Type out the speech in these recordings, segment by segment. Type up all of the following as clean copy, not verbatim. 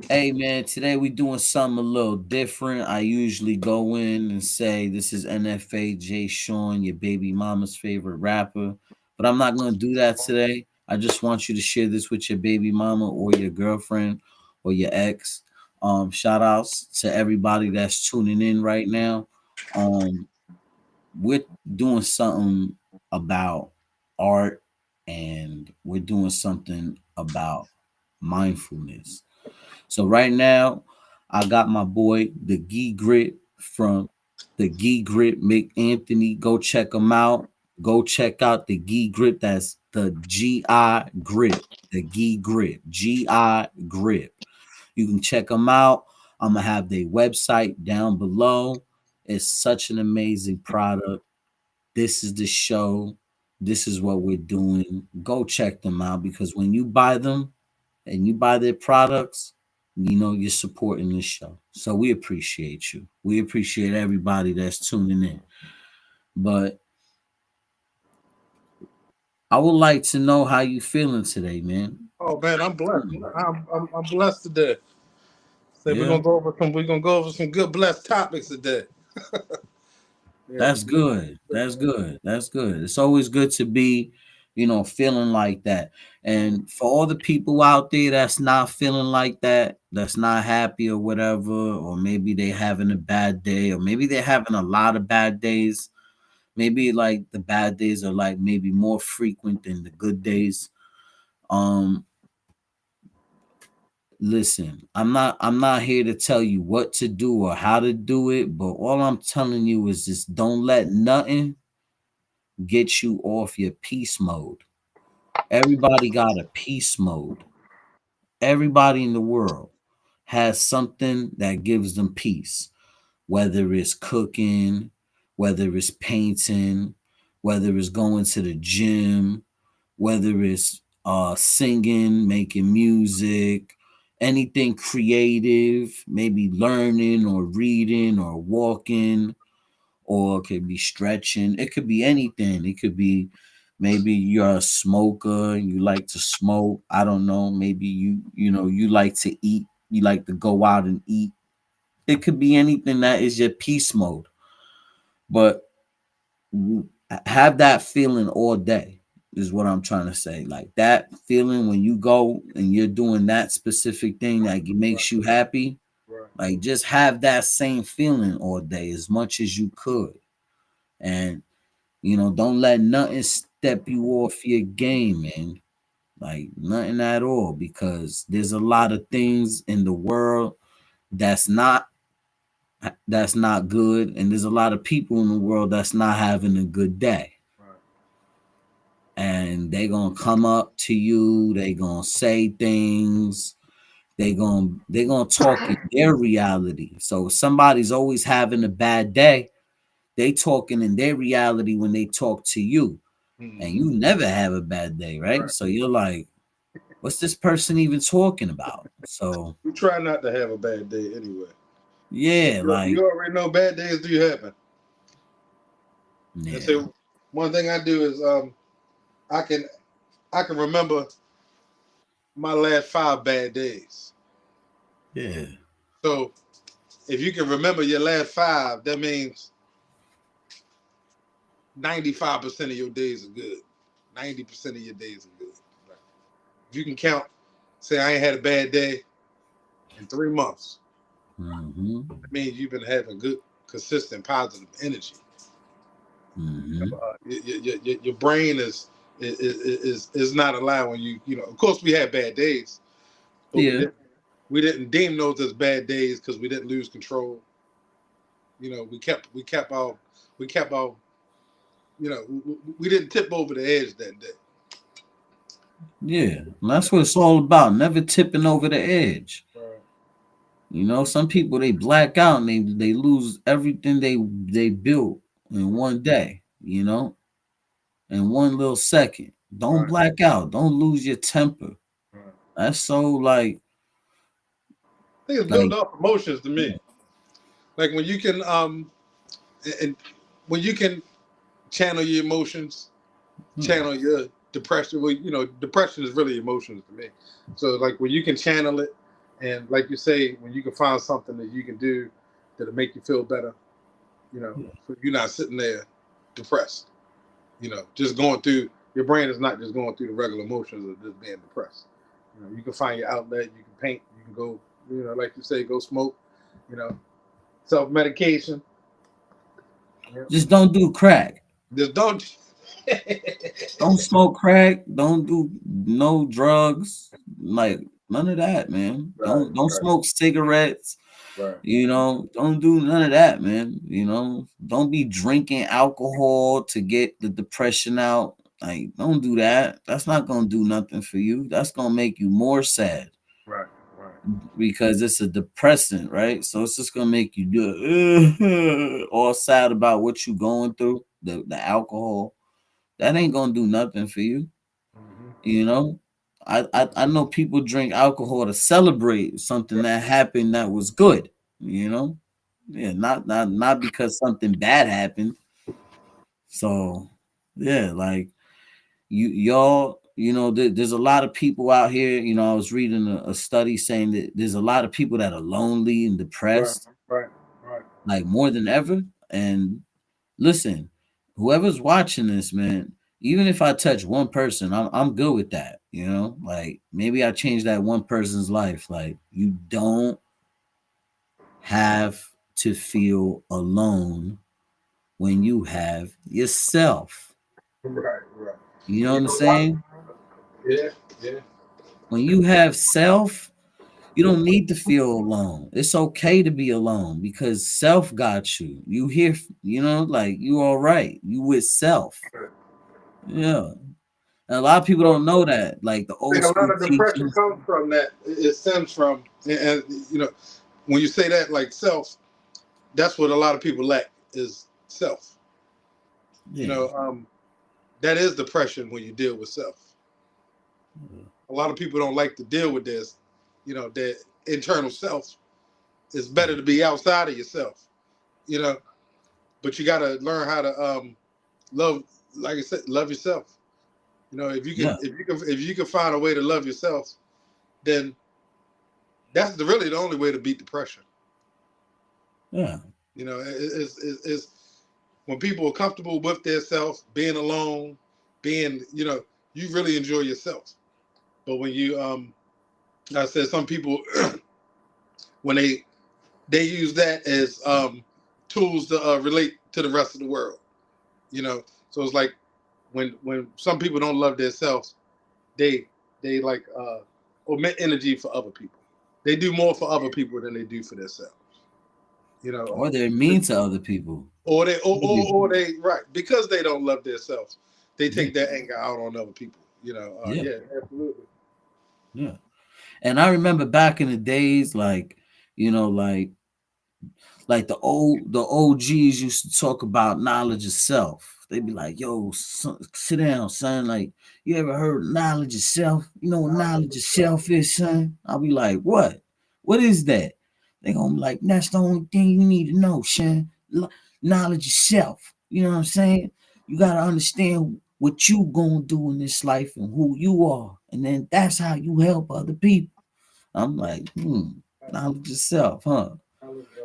Hey man, today we doing something a little different. I usually go in and say this is NFA JayShawn, your baby mama's favorite rapper. But I'm not gonna do that today. I just want you to share this with your baby mama or your girlfriend or your ex. Shout outs to everybody that's tuning in right now. Um, we're doing something about art and we're doing something about mindfulness. So right now, I got my boy the Gee Grit from the Gee Grit McAnthony. Go check him out. Go check out the Gee Grip. That's the GI Grip. The Gee Grip. GI Grip. You can check them out. I'm gonna have their website down below. It's such an amazing product. This is the show. This is what we're doing. Go check them out because when you buy them, and you buy their products, you're supporting this show. So we appreciate you. We appreciate everybody that's tuning in. But I would like to know how you feeling today, man. Oh man, I'm blessed. I'm blessed today. Say Yeah, we're gonna go over some good blessed topics today. Yeah, that's good. That's good. That's good. It's always good to be, feeling like that. And for all the people out there that's not feeling like that, that's not happy or whatever, or maybe they having a bad day, or maybe they're having a lot of bad days. Maybe like the bad days are like maybe more frequent than the good days. Um, listen, I'm not here to tell you what to do or how to do it, but all I'm telling you is just don't let nothing get you off your peace mode. Everybody got a peace mode. Everybody in the world has something that gives them peace, whether it's cooking, whether it's painting, whether it's going to the gym, whether it's singing, making music, anything creative, maybe learning or reading or walking, or it could be stretching. It could be anything. It could be maybe you're a smoker, you like to smoke. I don't know. Maybe you like to eat. You like to go out and eat. It could be anything that is your peace mode. But have that feeling all day is what I'm trying to say. Like that feeling when you go and you're doing that specific thing that right, makes you happy, right. like just have that same feeling all day as much as you could. And don't let nothing step you off your game, man. Like nothing at all, because there's a lot of things in the world that's not that's not good, and there's a lot of people in the world that's not having a good day. Right. And they gonna come up to you, they gonna say things, they gonna talk in their reality. So if somebody's always having a bad day, they talking in their reality when they talk to you, and Mhm. you never have a bad day, right? Right. So you're like, what's this person even talking about? So We try not to have a bad day anyway. yeah, like You already know bad days do happen. And yeah, so one thing I do is I can I can remember my last 5 bad days. yeah, So if you can remember your last five, that means 95% of your days are good. 90% of your days are good. Right. If you can count, say I ain't had a bad day in 3 months, mm-hmm, that means you've been having good, consistent, positive energy. mm-hmm, Your brain is not allowing you. Of course, we had bad days, but yeah, we didn't deem those as bad days because we didn't lose control. We kept our we didn't tip over the edge that day. yeah. And that's what it's all about. Never tipping over the edge. Right. Some people they black out and they lose everything they built in one day. In one little second. Don't Right. black out. Don't lose your temper. Right. That's so I think it's built like off emotions to me. Like when you can and when you can channel your emotions, hmm, channel your depression. Well, depression is really emotions to me. So like when you can channel it And like you say, when you can find something that you can do that'll make you feel better, so you're not sitting there depressed. Just going through your brain is not just going through the regular motions of just being depressed. You can find your outlet. You can paint. You can go. Like you say, go smoke. You know, self medication. Just don't do crack. Just don't. Don't smoke crack. Don't do no drugs. Like none of that, man. Right, Don't right, smoke cigarettes. right. Don't do none of that, man. Don't be drinking alcohol to get the depression out. Like, don't do that. That's not gonna do nothing for you. That's gonna make you more sad Right, right. because it's a depressant, right? So it's just gonna make you do all sad about what you going through. The alcohol that ain't gonna do nothing for you. Mm-hmm. You know, I know people drink alcohol to celebrate something Right. that happened that was good. You know, yeah, not because something bad happened. So yeah, like y'all, there's a lot of people out here. I was reading a study saying that there's a lot of people that are lonely and Right, depressed, right, right. like more than ever. And listen, whoever's watching this, man, even if I touch one person, I'm good with that. Like maybe I change that one person's life. Like you don't have to feel alone when you have yourself. Right, right. You know And what you I'm know what? saying? Yeah, yeah. When you have self, you don't need to feel alone. It's okay to be alone because self got you. You here, like you all right. You with self. Yeah. And a lot of people So don't know that. Like the I old think a lot school of depression teachers. comes from that. It stems from, and when you say that like self, that's what a lot of people lack is self. You Yeah. know, um, that is depression when you deal with self. A lot of people don't like to deal with this. Their internal self. It's better to be outside of yourself. You know, but you got to learn how to love, like I said, love yourself. If you Yeah. can, if you can find a way to love yourself, then that's really the only way to beat depression. Yeah. Is when people are comfortable with their self, being alone, being, you really enjoy yourself. But when you, I said, some people, when they use that as tools to relate to the rest of the world, so it's like when some people don't love themselves, they like omit energy for other people. They do more for other people than they do for themselves. You know, Or they're mean to other people. or they right because they don't love themselves. They Yeah. take that anger out on other people. Yeah. Yeah, absolutely. Yeah. And I remember back in the days, like the OGs used to talk about knowledge of self. They'd be like, "Yo, son, sit down, son. Like, you ever heard knowledge of self? You know what knowledge of self is, son?" I'll be like, "What? What is that?" They gonna be like, "That's the only thing you need to know, son. Knowledge of self. You know what I'm saying? You gotta understand what you gonna do in this life and who you are, and then that's how you help other people." I'm like, knowledge of self, huh?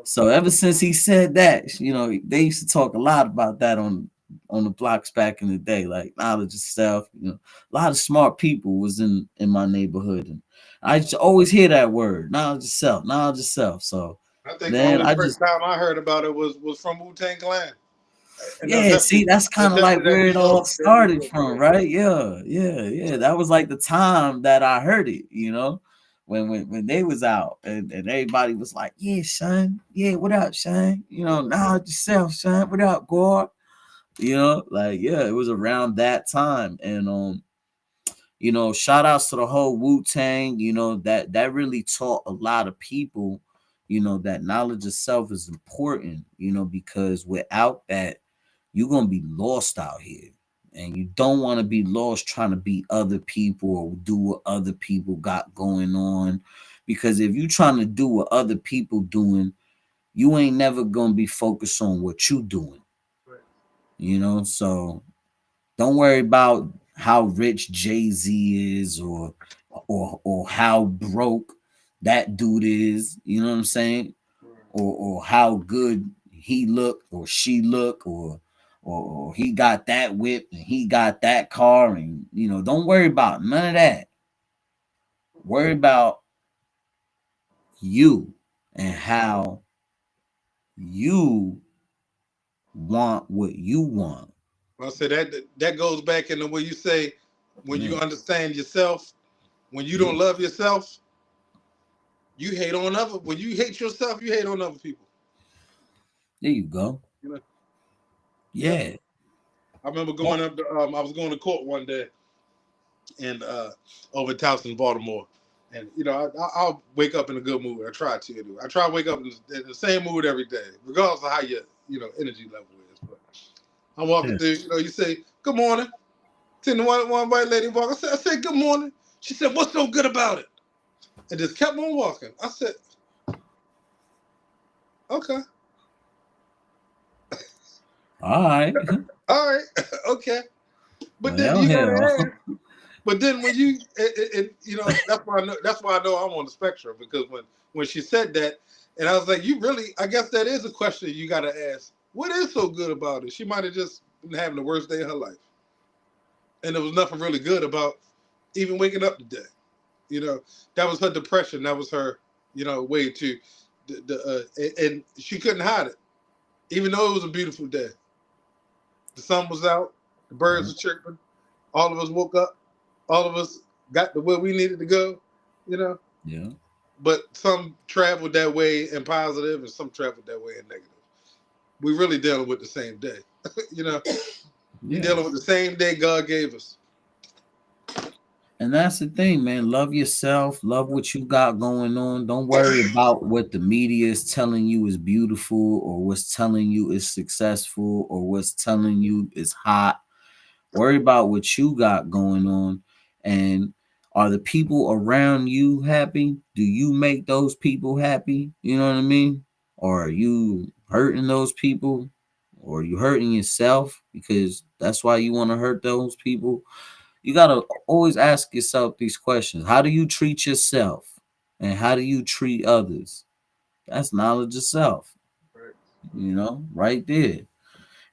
So ever since he said that, they used to talk a lot about that on the blocks back in the day, like knowledge of self. A lot of smart people was in my neighborhood, and I just always hear that word, knowledge of self, knowledge of self. So, I think the man, only I first just time I heard about it was from Wu-Tang Clan, and yeah, see, that's kind of like that where New it York, all started from, yeah. right? Yeah, yeah, yeah. That was like the time that I heard it, when they was out and everybody was like, "Yeah, son, yeah, what up, son? Knowledge yourself, son. What up, God?" Like yeah, it was around that time, and shout outs to the whole Wu Tang. That really taught a lot of people, that knowledge of self is important. Because without that you're gonna be lost out here. And you don't want to be lost trying to be other people or do what other people got going on. Because if you trying to do what other people doing, you ain't never gonna be focused on what you doing. Right. So don't worry about how rich Jay-Z is or how broke that dude is, you know what I'm saying? Or how good he look or she look or he got that whip and he got that car, and don't worry about none of that. Worry about you and how you want what you want. I say that goes back into what you say when Yeah. you understand yourself. When you Yeah. don't love yourself, you hate on other. When you hate yourself, you hate on other people. There you go. You know. Yep. Yeah. I remember Oh, going up. I was going to court one day, and over in Towson, Baltimore. And I'll wake up in a good mood. I try to. Do. I try to wake up in the same mood every day, regardless of how your energy level is. But I'm walking yeah. through. You say good morning. Then one white lady walk. I said good morning. She said, "What's so good about it?" And just kept on walking. I said, "Okay, All right. all right, okay." But then Well, you gotta hell. ask. But then when that's why I know I'm on the spectrum, because when she said that, and I was like, you really, I guess that is a question you got to ask. What is so good about it? She might have just been having the worst day of her life, and there was nothing really good about even waking up today. That was her depression. That was her, way to, and she couldn't hide it, even though it was a beautiful day. The sun was out, the birds were chirping, all of us woke up, all of us got to where we needed to go, you know. Yeah. But some traveled that way in positive, and some traveled that way in negative. We really dealing with the same day, you know. We Yeah. dealing with the same day God gave us. And that's the thing, man. Love yourself. Love what you got going on. Don't worry about what the media is telling you is beautiful or what's telling you is successful or what's telling you is hot. Worry about what you got going on. And are the people around you happy? Do you make those people happy? You know what I mean? Or are you hurting those people? Or are you hurting yourself because that's why you want to hurt those people? You got to always ask yourself these questions. How do you treat yourself? And how do you treat others? That's knowledge of self, Right. right there.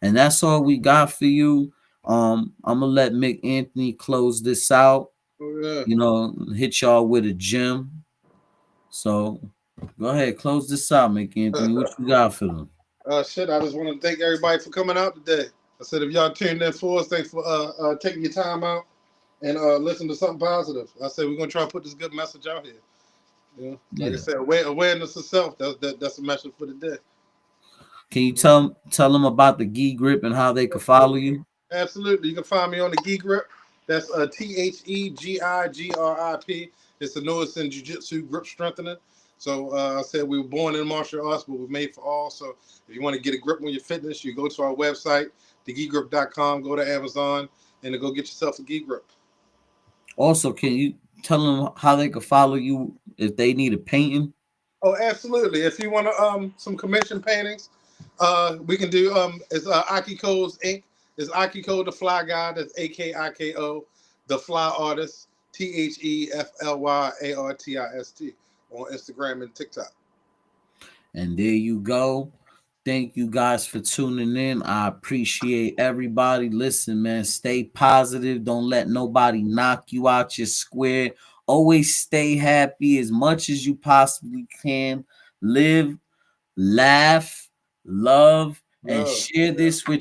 And that's all we got for you. I'm gonna let Mick Anthony close this out. Oh yeah. Hit y'all with a gem. So go ahead, close this out, Mick Anthony. What you got for them? Shit. I just want to thank everybody for coming out today. I said if y'all tuned in for us, thanks for taking your time out and listen to something positive. I said we're gonna try to put this good message out here. Like I Yeah. said, awareness of self. That's a message for the day. Can you tell them about the Gi Grip and how they could follow you? Absolutely. You can find me on the Gi Grip. That's TheGigrip. It's the newest in jiu-jitsu grip strengthening. So I said we were born in martial arts, but we're made for all. So if you want to get a grip on your fitness, you go to our website, thegigrip.com, go to Amazon, and to go get yourself a Gi Grip. Also, can you tell them how they could follow you if they need a painting? Oh, absolutely. If you want to some commission paintings, we can do it's Akiko's Ink. It's Akiko the Fly Guy. That's AKIKO the Fly Artist. TheFlyArtist on Instagram and TikTok. And there you go. Thank you guys for tuning in. I appreciate everybody. Listen, man, stay positive. Don't let nobody knock you out your square. Always stay happy as much as you possibly can. Live, laugh, love, and No. share this with your